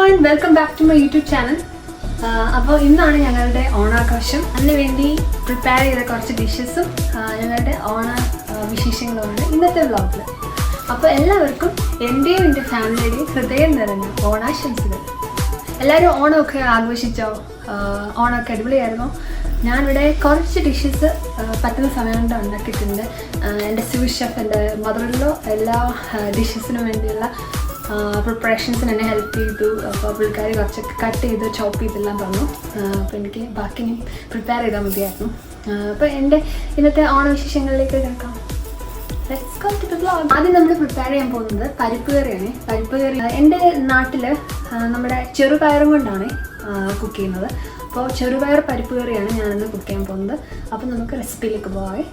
everyone, welcome back to my YouTube channel. അപ്പോൾ ഇന്നാണ് ഞങ്ങളുടെ ഓണാഘോഷം. അതിനുവേണ്ടി പ്രിപ്പയർ ചെയ്ത കുറച്ച് ഡിഷസും ഞങ്ങളുടെ ഓണ വിശേഷങ്ങളുമാണ് ഇന്നത്തെ വ്ളോഗിൽ. അപ്പോൾ എല്ലാവർക്കും എൻ്റെയും എൻ്റെ ഫാമിലിയുടെയും ഹൃദയം നിറഞ്ഞ ഓണാശംസകൾ. എല്ലാവരും ഓണമൊക്കെ ആഘോഷിച്ചോ? ഓണമൊക്കെ അടിപൊളിയായിരുന്നോ? ഞാനിവിടെ കുറച്ച് ഡിഷസ് പറ്റുന്ന സമയം കൊണ്ട് ഉണ്ടാക്കിയിട്ടുണ്ട്. എൻ്റെ സ്വീറ്റ് ഷെഫ്, എൻ്റെ മദറിലോ എല്ലാ ഡിഷസിനും വേണ്ടിയുള്ള പ്രിപ്പറേഷൻസിന് എന്നെ ഹെൽപ്പ് ചെയ്തു. അപ്പോൾ പുള്ളിക്കാരി കുറച്ചൊക്കെ കട്ട് ചെയ്ത് ചോപ്പ് ചെയ്തെല്ലാം തന്നു. അപ്പോൾ എനിക്ക് ബാക്കി ഇനി പ്രിപ്പയർ ചെയ്താൽ മതിയായിരുന്നു. അപ്പോൾ എൻ്റെ ഇന്നത്തെ ഓണവിശേഷങ്ങളിലേക്ക് കേൾക്കാം. Let's go to the vlog. ആദ്യം നമ്മൾ പ്രിപ്പയർ ചെയ്യാൻ പോകുന്നത് പരിപ്പ് കറിയാണ്. പരിപ്പ് കറി എൻ്റെ നാട്ടിൽ നമ്മുടെ ചെറുപയറും കൊണ്ടാണ് കുക്ക് ചെയ്യുന്നത്. അപ്പോൾ ചെറുപയർ പരിപ്പ് കറിയാണ് ഞാനിന്ന് കുക്ക് ചെയ്യാൻ പോകുന്നത്. അപ്പോൾ നമുക്ക് റെസിപ്പിയിലേക്ക് പോകാം.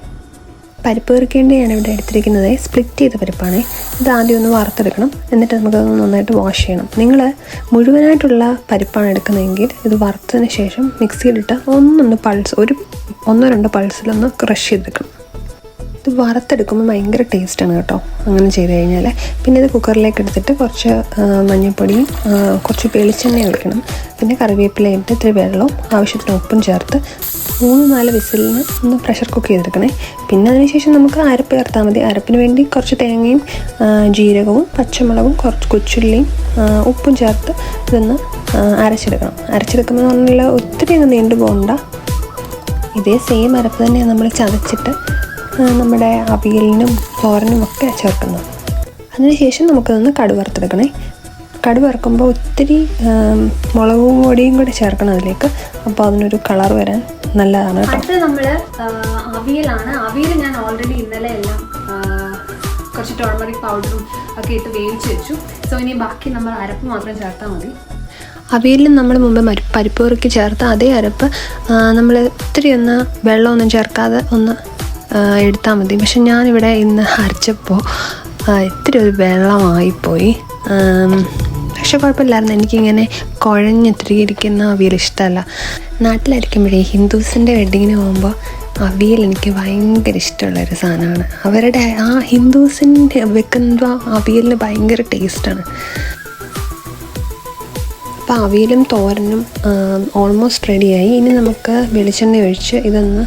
പരിപ്പ് കറിക്ക് വേണ്ടിയാണ് ഇവിടെ എടുത്തിരിക്കുന്നത്. സ്പ്ലിറ്റ് ചെയ്ത പരിപ്പാണ്. ഇത് ആദ്യം ഒന്ന് വറുത്തെടുക്കണം. എന്നിട്ട് നമുക്കതൊന്ന് നന്നായിട്ട് വാഷ് ചെയ്യണം. നിങ്ങൾ മുഴുവനായിട്ടുള്ള പരിപ്പാണ് എടുക്കുന്നതെങ്കിൽ ഇത് വറുത്തതിന് ശേഷം മിക്സിയിലിട്ട് ഒന്നോ രണ്ടോ പൾസിലൊന്ന് ക്രഷ് ചെയ്തെടുക്കണം. ഇത് വറുത്തെടുക്കുമ്പോൾ ഭയങ്കര ടേസ്റ്റാണ് കേട്ടോ അങ്ങനെ ചെയ്ത് കഴിഞ്ഞാൽ. പിന്നെ ഇത് കുക്കറിലേക്ക് എടുത്തിട്ട് കുറച്ച് മഞ്ഞൾപ്പൊടിയും കുറച്ച് വെളിച്ചെണ്ണയും ഒഴിക്കണം. പിന്നെ കറിവേപ്പില ഇട്ട് ഇത്തിരി വെള്ളവും ആവശ്യത്തിന് ഉപ്പും ചേർത്ത് 3-4 വിസിലിന് ഒന്ന് പ്രഷർ കുക്ക് ചെയ്തെടുക്കണേ. പിന്നെ അതിനുശേഷം നമുക്ക് അരപ്പ് ചേർത്താൽ മതി. അരപ്പിന് വേണ്ടി കുറച്ച് തേങ്ങയും ജീരകവും പച്ചമുളകും കുറച്ച് കൊച്ചുള്ളിയും ഉപ്പും ചേർത്ത് ഇതൊന്ന് അരച്ചെടുക്കണം. അരച്ചെടുക്കുമ്പോൾ നല്ല ഒത്തിരി അങ്ങ് നീണ്ടു പോകണ്ട. ഇതേ സെയിം അരപ്പ് തന്നെയാണ് നമ്മൾ ചതച്ചിട്ട് നമ്മുടെ അവിയലിനും തോരനും ഒക്കെ ചേർക്കുന്നത്. അതിനുശേഷം നമുക്കതൊന്ന് കടുക് വറുത്തെടുക്കണേ. കടുക് വറുക്കുമ്പോൾ ഒത്തിരി മുളക് പൊടിയും കൂടെ ചേർക്കണം അതിലേക്ക്. അപ്പോൾ അതിനൊരു കളർ വരാൻ നല്ലതാണ് കേട്ടോ. അടുത്ത് നമ്മൾ അവിയലാണ്. അവിയൽ ഞാൻ ഓൾറെഡി ഇന്നലെ എല്ലാം കുറച്ച് ടർമറിക് പൗഡറും ഒക്കെ ഇട്ട് വേവിച്ച് വെച്ചു. സോ ഇനി ബാക്കി നമ്മൾ അരപ്പ് മാത്രം ചേർത്താൽ മതി. അവിയലിൽ നമ്മൾ മുമ്പ് പരിപ്പ് കറിക്ക് ചേർത്ത അതേ അരപ്പ് നമ്മൾ ഇത്തിരി ഒന്ന് വെള്ളമൊന്നും ചേർക്കാതെ ഒന്ന് എടുത്താൽ മതി. പക്ഷെ ഞാനിവിടെ ഇന്ന് അരച്ചപ്പോൾ ഇത്തിരി ഒരു വെള്ളമായിപ്പോയി. പക്ഷെ കുഴപ്പമില്ലായിരുന്നു. എനിക്കിങ്ങനെ കുഴഞ്ഞിത്തിരി ഇരിക്കുന്ന അവിയൽ ഇഷ്ടമല്ല. നാട്ടിലായിരിക്കുമ്പോഴേ ഹിന്ദുസിൻ്റെ വെഡ്ഡിങ്ങിന് പോകുമ്പോൾ അവിയൽ എനിക്ക് ഭയങ്കര ഇഷ്ടമുള്ളൊരു സാധനമാണ്. അവരുടെ ആ ഹിന്ദുസിൻ്റെ വെക്കുന്ന അവിയലിന് ഭയങ്കര ടേസ്റ്റാണ്. അപ്പോൾ അവിയലും തോരനും ഓൾമോസ്റ്റ് റെഡിയായി. ഇനി നമുക്ക് വെളിച്ചെണ്ണ ഒഴിച്ച് ഇതൊന്ന്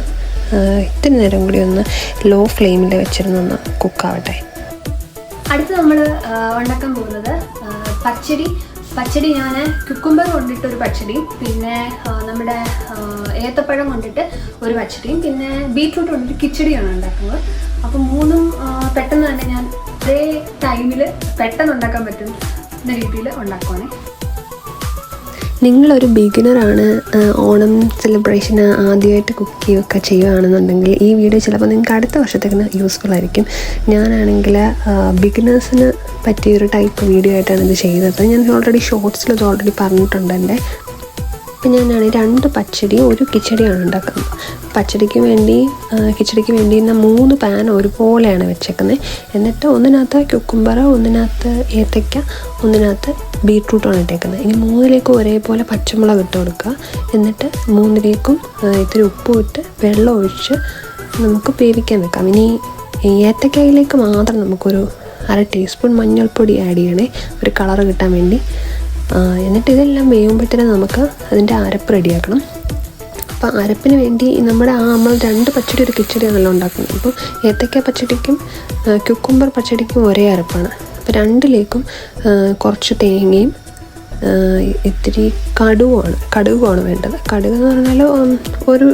ഇത്തിരി നേരം കൂടി ഒന്ന് ലോ ഫ്ലെയിമിൽ വെച്ചിരുന്നൊന്ന് കുക്കാവട്ടെ. അടുത്ത് നമ്മൾ ഉണ്ടാക്കാൻ പോകുന്നത് പച്ചടി ഞാൻ കുക്കുംബർ കൊണ്ടിട്ടൊരു പച്ചടിയും പിന്നെ നമ്മുടെ ഏത്തപ്പഴം കൊണ്ടിട്ട് ഒരു പച്ചടിയും പിന്നെ ബീറ്റ്റൂട്ട് കൊണ്ടിട്ട് കിച്ചടിയാണ് ഉണ്ടാക്കുന്നത്. അപ്പോൾ മൂന്നും പെട്ടെന്ന് തന്നെ ഞാൻ ഒരേ ടൈമിൽ പെട്ടെന്ന് ഉണ്ടാക്കാൻ പറ്റുന്ന രീതിയിൽ ഉണ്ടാക്കുവാണേ. നിങ്ങളൊരു ബിഗിനറാണ്, ഓണം സെലിബ്രേഷന് ആദ്യമായിട്ട് കുക്കിങ്ങൊക്കെ ചെയ്യുകയാണെന്നുണ്ടെങ്കിൽ ഈ വീഡിയോ ചിലപ്പോൾ നിങ്ങൾക്ക് അടുത്ത വർഷത്തേക്കിന് യൂസ്ഫുൾ ആയിരിക്കും. ഞാനാണെങ്കിൽ ബിഗിനേഴ്സിന് പറ്റിയൊരു ടൈപ്പ് വീഡിയോ ആയിട്ടാണ് ഇത് ചെയ്തത്. ഞാൻ ഓൾറെഡി ഷോർട്സിൽ ഇത് ഓൾറെഡി പറഞ്ഞിട്ടുണ്ട് എൻ്റെ. അപ്പം ഞാനാണെങ്കിൽ 2 പച്ചടിയും 1 കിച്ചടിയാണ് ഉണ്ടാക്കുന്നത്. കിച്ചടിക്ക് വേണ്ടി 3 പാൻ ഒരുപോലെയാണ് വെച്ചേക്കുന്നത്. എന്നിട്ട് ഒന്നിനകത്ത് ക്യുക്കുംബർ, ഒന്നിനകത്ത് ഏത്തയ്ക്ക, ഒന്നിനകത്ത് ബീട്രൂട്ടാണ് ഇട്ടേക്കുന്നത്. ഇനി 3ലേക്കും ഒരേപോലെ പച്ചമുളക് ഇട്ട് കൊടുക്കുക. എന്നിട്ട് 3ലേക്കും ഇത്തിരി ഉപ്പും ഇട്ട് വെള്ളം ഒഴിച്ച് നമുക്ക് വേവിക്കാൻ വെക്കാം. ഇനി ഏത്തയ്ക്കയിലേക്ക് മാത്രം നമുക്കൊരു 1/2 ടീസ്പൂൺ മഞ്ഞൾപ്പൊടി ആഡ് ചെയ്യണേ, ഒരു കളറ് കിട്ടാൻ വേണ്ടി. എന്നിട്ട് ഇതെല്ലാം വേവുമ്പോഴത്തേനും നമുക്ക് അതിൻ്റെ അരപ്പ് റെഡിയാക്കണം. അപ്പോൾ അരപ്പിന് വേണ്ടി നമ്മൾ 2 പച്ചടി ഒരു കിച്ചടിയാണല്ലോ ഉണ്ടാക്കുന്നത്. അപ്പോൾ ഏത്തയ്ക്ക പച്ചടിക്കും ക്യുക്കുംബർ പച്ചടിക്കും ഒരേ അരപ്പാണ്. അപ്പോൾ 2ലേക്കും കുറച്ച് തേങ്ങയും ഇത്തിരി കടുകുമാണ് വേണ്ടത്. കടുക് എന്ന് പറഞ്ഞാൽ ഒരു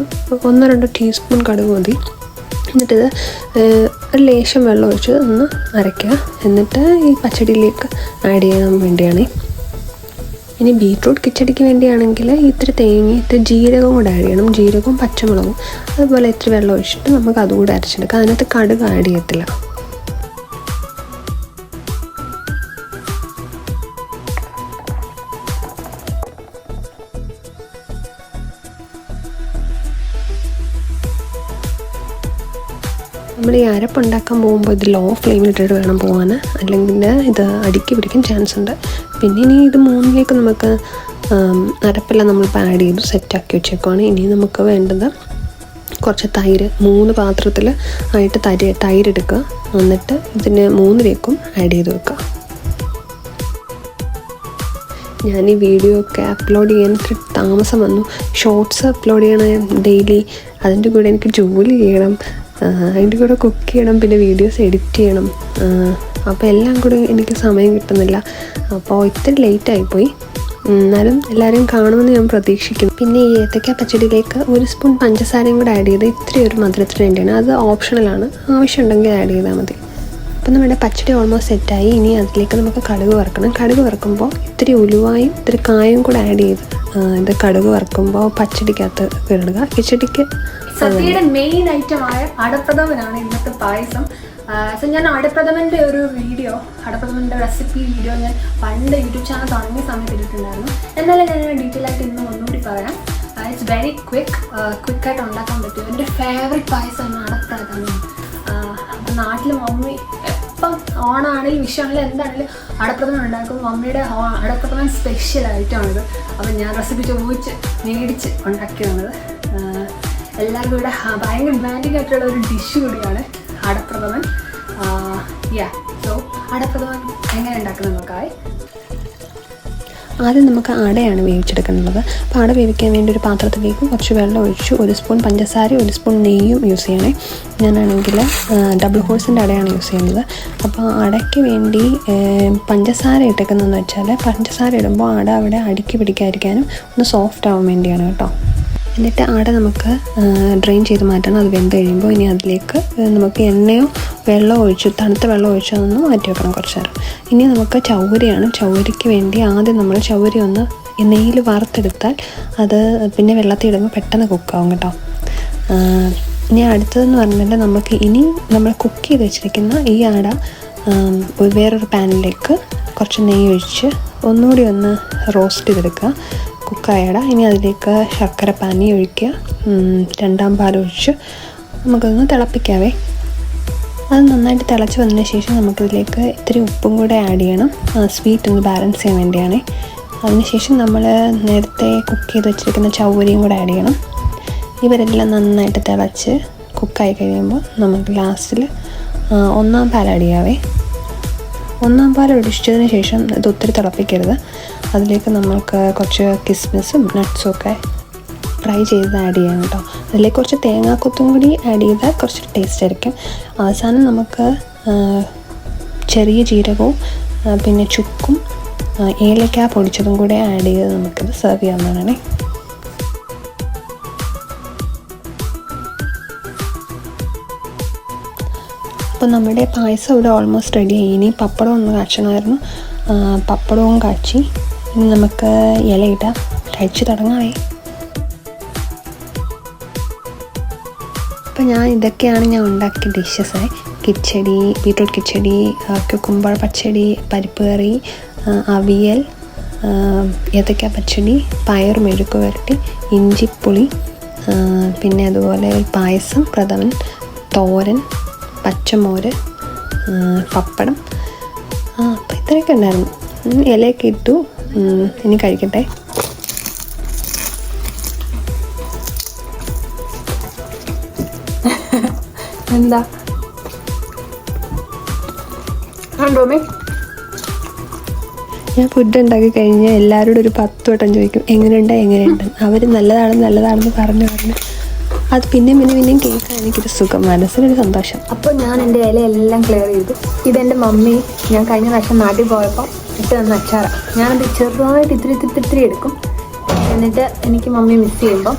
1-2 ടീസ്പൂൺ കടുക് മതി. എന്നിട്ടിത് ഒരു ലേശം വെള്ളം ഒഴിച്ച് ഒന്ന് അരയ്ക്കുക. എന്നിട്ട് ഈ പച്ചടിയിലേക്ക് ആഡ് ചെയ്യാൻ വേണ്ടിയാണ്. ഇനി ബീട്രൂട്ട് കിച്ചടിക്ക് വേണ്ടിയാണെങ്കിൽ ഇത്തിരി തേങ്ങ, ഇത്തിരി ജീരകവും കൂടെ ആഡ് ചെയ്യണം. ജീരകവും പച്ചമുളകും അതുപോലെ ഇത്തിരി വെള്ളം ഒഴിച്ചിട്ട് നമുക്ക് അതുകൂടെ അരച്ചെടുക്കാം. അതിനകത്ത് കടുക് ആഡ് ചെയ്യത്തില്ല. നമ്മൾ ഈ അരപ്പുണ്ടാക്കാൻ പോകുമ്പോൾ ഇത് ലോ ഫ്ലെയിമിലിട്ടിട്ട് വേണം പോകാൻ, അല്ലെങ്കിൽ ഇത് അടുക്കി പിടിക്കാൻ ചാൻസ് ഉണ്ട്. പിന്നെ ഇനി ഇത് 3ലേക്ക് നമുക്ക് അരപ്പെല്ലാം നമ്മളിപ്പോൾ ആഡ് ചെയ്ത് സെറ്റാക്കി വെച്ചേക്കുവാണ്. ഇനി നമുക്ക് വേണ്ടത് കുറച്ച് തൈര് 3 പാത്രത്തിൽ ആയിട്ട് തൈര് എടുക്കുക. എന്നിട്ട് ഇതിന് 3ലേക്കും ആഡ് ചെയ്ത് വെക്കുക. ഞാൻ ഈ വീഡിയോ ഒക്കെ അപ്ലോഡ് ചെയ്യാൻ എനിക്ക് താമസം വന്നു. ഷോർട്സ് അപ്ലോഡ് ചെയ്യണം ഡെയിലി, അതിൻ്റെ കൂടെ എനിക്ക് ജോലി ചെയ്യണം, അതിൻ്റെ കൂടെ കുക്ക് ചെയ്യണം, പിന്നെ വീഡിയോസ് എഡിറ്റ് ചെയ്യണം. അപ്പോൾ എല്ലാം കൂടി എനിക്ക് സമയം കിട്ടുന്നില്ല. അപ്പോൾ ഇത്തിരി ലേറ്റായിപ്പോയി. എന്നാലും എല്ലാവരും കാണുമെന്ന് ഞാൻ പ്രതീക്ഷിക്കുന്നു. പിന്നെ ഈ ഏത്തക്ക പച്ചടിയിലേക്ക് 1 സ്പൂൺ പഞ്ചസാരയും കൂടെ ആഡ് ചെയ്ത് ഇത്തിരി ഒരു മധുരത്തിന് വേണ്ടിയാണ്. അത് ഓപ്ഷണലാണ്, ആവശ്യമുണ്ടെങ്കിൽ ആഡ് ചെയ്താൽ മതി. അപ്പോൾ നമ്മുടെ പച്ചടി ഓൾമോസ്റ്റ് സെറ്റായി. ഇനി അതിലേക്ക് നമുക്ക് കടുക് വറുക്കണം. കടുക് വറുക്കുമ്പോൾ ഇത്തിരി ഉലുവായും ഇത്തിരി കായും കൂടെ ആഡ് ചെയ്ത് ഇത് കടുക് വറുക്കുമ്പോൾ പച്ചടിക്കകത്ത് ഇടുക. കിച്ചടിക്ക് സദ്യയുടെ മെയിൻ ഐറ്റമായ അടപ്രഥമനാണ് ഇന്നത്തെ പായസം. സോ ഞാൻ അടപ്രഥമൻ്റെ ഒരു വീഡിയോ, അടപ്രഥമൻ്റെ റെസിപ്പി വീഡിയോ ഞാൻ പണ്ട് യൂട്യൂബ് ചാനൽ തുടങ്ങിയ സമയത്ത് ഇട്ടിട്ടുണ്ടായിരുന്നു. എന്നാലും ഞാൻ ഡീറ്റെയിൽ ആയിട്ട് ഇന്ന് ഒന്നുകൂടി പറയാം. ഇറ്റ്സ് വെരി ക്വിക്കായിട്ട് ഉണ്ടാക്കാൻ പറ്റും. എൻ്റെ ഫേവറേറ്റ് പായസമാണ് അടപ്രഥമൻ. അപ്പം നാട്ടിൽ മമ്മി എപ്പം ഓണാണെങ്കിലും വിഷുവാണെങ്കിലും എന്താണെങ്കിലും അടപ്രഥമൻ ഉണ്ടാക്കും. മമ്മിയുടെ അടപ്രഥമൻ സ്പെഷ്യൽ ഐറ്റമാണിത്. അപ്പം ഞാൻ റെസിപ്പി ചോദിച്ച് മേടിച്ച് ഉണ്ടാക്കിയതാണിത്. എല്ലാവർക്കും ഇവിടെ ഭയങ്കര ഡിമാൻഡിങ് ആയിട്ടുള്ള ഒരു ഡിഷ് കൂടിയാണ് അടപ്രഥമൻ. സോ അടപ്രഥമൻ എങ്ങനെ ഉണ്ടാക്കുന്നത് നോക്കാം. ആദ്യം നമുക്ക് അടയാണ് വേവിച്ചെടുക്കേണ്ടത്. അപ്പോൾ അട വേവിക്കാൻ വേണ്ടി ഒരു പാത്രത്തിലേക്ക് കുറച്ച് വെള്ളം ഒഴിച്ചു 1 സ്പൂൺ പഞ്ചസാര 1 സ്പൂൺ നെയ്യും യൂസ് ചെയ്യണേ. ഞാനാണെങ്കിൽ ഡബിൾ ഹോഴ്സിൻ്റെ അടയാണ് യൂസ് ചെയ്യുന്നത്. അപ്പോൾ അടയ്ക്ക് വേണ്ടി പഞ്ചസാര ഇട്ടേക്കുന്നതെന്ന് വെച്ചാൽ പഞ്ചസാര ഇടുമ്പോൾ അട അവിടെ അടുക്കി പിടിക്കാതിരിക്കാനും ഒന്ന് സോഫ്റ്റ് ആവാൻ വേണ്ടിയാണ് കേട്ടോ. എന്നിട്ട് അട നമുക്ക് ഡ്രെയിൻ ചെയ്ത് മാറ്റണം. അത് വെന്ത് കഴിയുമ്പോൾ ഇനി അതിലേക്ക് നമുക്ക് എണ്ണയോ വെള്ളം ഒഴിച്ചു, തണുത്ത വെള്ളം ഒഴിച്ചോ ഒന്ന് മാറ്റി വെക്കണം കുറച്ച് നേരം. ഇനി നമുക്ക് ചൗവരിയാണ്. ചൗവരിക്ക് വേണ്ടി ആദ്യം നമ്മൾ ചൗവരി ഒന്ന് നെയ്യിൽ വറുത്തെടുത്താൽ അത് പിന്നെ വെള്ളത്തിൽ ഇടുമ്പോൾ പെട്ടെന്ന് കുക്കാവും കേട്ടോ. ഇനി അടുത്തതെന്ന് പറഞ്ഞാൽ നമുക്ക് ഇനി നമ്മൾ കുക്ക് ചെയ്ത് വെച്ചിരിക്കുന്ന ഈ അട വേറൊരു പാനിലേക്ക് കുറച്ച് നെയ്യ് ഒഴിച്ച് ഒന്നുകൂടി ഒന്ന് റോസ്റ്റ് ചെയ്തെടുക്കുക. കുക്കായട. ഇനി അതിലേക്ക് ശർക്കര പാനി ഒഴിക്കുക. 2ാം പാലൊഴിച്ച് നമുക്കൊന്ന് തിളപ്പിക്കാവേ. അത് നന്നായിട്ട് തിളച്ച് വന്നതിന് ശേഷം നമുക്കിതിലേക്ക് ഇത്തിരി ഉപ്പും കൂടെ ആഡ് ചെയ്യണം. സ്വീറ്റ് ഒന്ന് ബാലൻസ് ചെയ്യാൻ വേണ്ടിയാണ്. അതിനുശേഷം നമ്മൾ നേരത്തെ കുക്ക് ചെയ്ത് വെച്ചിരിക്കുന്ന ചൗവരിയും കൂടെ ആഡ് ചെയ്യണം. ഇവരെല്ലാം നന്നായിട്ട് തിളച്ച് കുക്കായി കഴിയുമ്പോൾ നമുക്ക് ലാസ്റ്റിൽ 1ാം പാൽ ആഡ് ചെയ്യാവേ. 1ാം പാൽ ഒഴിച്ചതിന് ശേഷം ഇത് ഒത്തിരി തിളപ്പിക്കരുത്. അതിലേക്ക് നമ്മൾക്ക് കുറച്ച് കിസ്മിസും നട്ട്സും ഒക്കെ ഫ്രൈ ചെയ്ത് ആഡ് ചെയ്യാം കേട്ടോ. അതിലേക്ക് കുറച്ച് തേങ്ങാക്കൊത്തും കൂടി ആഡ് ചെയ്താൽ കുറച്ച് ടേസ്റ്റ് ആയിരിക്കും. അവസാനം നമുക്ക് ചെറിയ ജീരകവും പിന്നെ ചുക്കും ഏലക്ക പൊടിച്ചതും കൂടെ ആഡ് ചെയ്ത് നമുക്കിത് സെർവ് ചെയ്യാവുന്നതാണ്. അപ്പോൾ നമ്മുടെ പായസം ഇവിടെ ഓൾമോസ്റ്റ് റെഡിയായി. ഇനി പപ്പടം ഒന്ന് കാച്ചണമായിരുന്നു. പപ്പടവും കാച്ചി ഇനി നമുക്ക് ഇലയിടാം, കഴിച്ച് തുടങ്ങാവേ. അപ്പോൾ ഇതൊക്കെയാണ് ഞാൻ ഉണ്ടാക്കിയ ഡിഷസ്. കിച്ചടി, ബീട്രൂട്ട് കിച്ചടി, കുക്കുംബർ പച്ചടി, പരിപ്പ് കറി, അവിയൽ, ഏത്തക്ക പച്ചടി, പയർ മെഴുക്ക് വരട്ടി, ഇഞ്ചിപ്പുളി, പിന്നെ അതുപോലെ പായസം, പ്രഥമൻ, തോരൻ, പച്ചമോര്, പപ്പടം. അപ്പോൾ ഇത്രയൊക്കെ ഉണ്ടായിരുന്നു. ഇലയൊക്കെ ഇട്ടു. ഇനി കഴിക്കട്ടെ. എന്താ കണ്ടോമേ? ഞാൻ ഫുഡ് ഉണ്ടാക്കി കഴിഞ്ഞാൽ എല്ലാവരോടും ഒരു 10 വട്ടം ചോദിക്കും എങ്ങനെയുണ്ട്. അവർ നല്ലതാണെന്ന് പറഞ്ഞു അത് പിന്നെയും കേൾക്കാൻ എനിക്കൊരു സുഖം, മനസ്സിനൊരു സന്തോഷം. അപ്പോൾ ഞാൻ എൻ്റെ ഇലയെല്ലാം ക്ലിയർ ചെയ്തു. ഇതെൻ്റെ മമ്മി ഞാൻ കഴിഞ്ഞ പ്രാവശ്യം നാട്ടിൽ പോയപ്പോൾ ഇട്ട് തന്ന അച്ചാറാണ്. ഞാനത് ചെറുതായിട്ട് ഇത്തിരി എടുക്കും. എന്നിട്ട് എനിക്ക് മമ്മി മിസ് ചെയ്യുമ്പം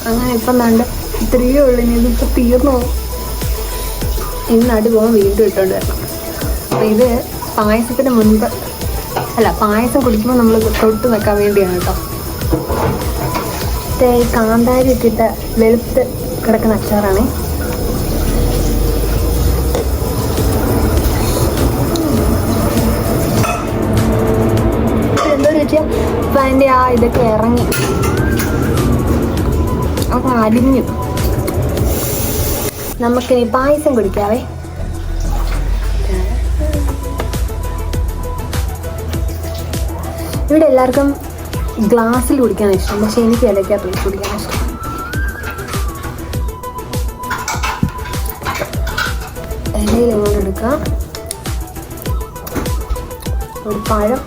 അങ്ങനെ ഇപ്പം നാണ്ട് ഇത്രയേ ഉള്ളൂ. ഇനി ഇതിപ്പോൾ തീർന്നു പോകും. ഇന്ന് നാട്ടിൽ പോകുമ്പോൾ വീണ്ടും ഇട്ടുകൊണ്ട് വരണം. അപ്പോൾ ഇത് പായസത്തിന് മുൻപ് പായസം കുടിക്കുമ്പോൾ നമ്മൾ തൊട്ട് വെക്കാൻ വേണ്ടിയാണ് കേട്ടോ. ഈ കാന്താരി ഇട്ടിട്ട് വെളുത്ത് കിടക്കുന്ന അച്ചാറാണ്. എന്തോ ചോദിച്ചാൽ ഇപ്പം അതിൻ്റെ ഇതൊക്കെ ഇറങ്ങി അപ്പം അലിഞ്ഞു. നമുക്കിനി പായസം കുടിക്കാവേ. ഇവിടെ എല്ലാവർക്കും ഗ്ലാസ്സിൽ കുടിക്കാൻ ഇഷ്ടം, പക്ഷെ എനിക്ക് ഇലയ്ക്കകത്ത് ഒഴിച്ച് കുടിക്കാൻ ഇഷ്ടം. ഇലയിൽ ഇങ്ങോട്ട് എടുക്കാം. ഒരു പഴം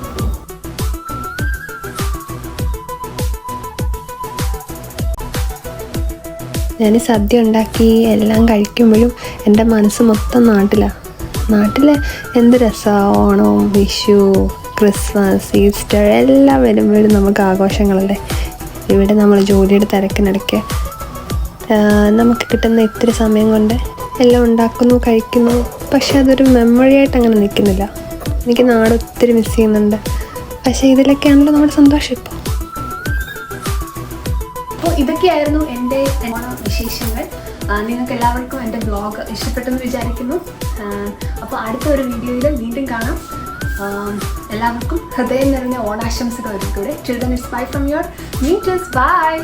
ഞാൻ സദ്യ ഉണ്ടാക്കി എല്ലാം കഴിക്കുമ്പോഴും എൻ്റെ മനസ്സ് മൊത്തം നാട്ടിലാണ്. നാട്ടിൽ എന്ത് രസമാണ്. ഓണം, വിഷു, ക്രിസ്മസ്, ഈസ്റ്റർ എല്ലാം വരുമ്പോഴും നമുക്ക് ആഘോഷങ്ങളല്ലേ. ഇവിടെ നമ്മൾ ജോലിയുടെ തിരക്കിനിടയ്ക്ക് നമുക്ക് കിട്ടുന്ന ഇത്തിരി സമയം കൊണ്ട് എല്ലാം ഉണ്ടാക്കുന്നു, കഴിക്കുന്നു. പക്ഷെ അതൊരു മെമ്മറി ആയിട്ട് അങ്ങനെ നിൽക്കുന്നില്ല. എനിക്ക് നാട് ഒത്തിരി മിസ് ചെയ്യുന്നുണ്ട്. പക്ഷേ ഇതിലൊക്കെയാണല്ലോ നമ്മുടെ സന്തോഷം ഇപ്പോൾ. അപ്പോൾ ഇതൊക്കെയായിരുന്നു എൻ്റെ ഓണ വിശേഷങ്ങൾ. നിങ്ങൾക്ക് എല്ലാവർക്കും എൻ്റെ വ്ളോഗ് ഇഷ്ടപ്പെട്ടെന്ന് വിചാരിക്കുന്നു. അപ്പോൾ അടുത്ത ഒരു വീഡിയോയിൽ വീണ്ടും കാണാം. എല്ലാവർക്കും ഹൃദയം നിറഞ്ഞ ഓണാശംസകൾ ഒരുക്കൂടെ. Till then, it's bye from your Meeters. Bye.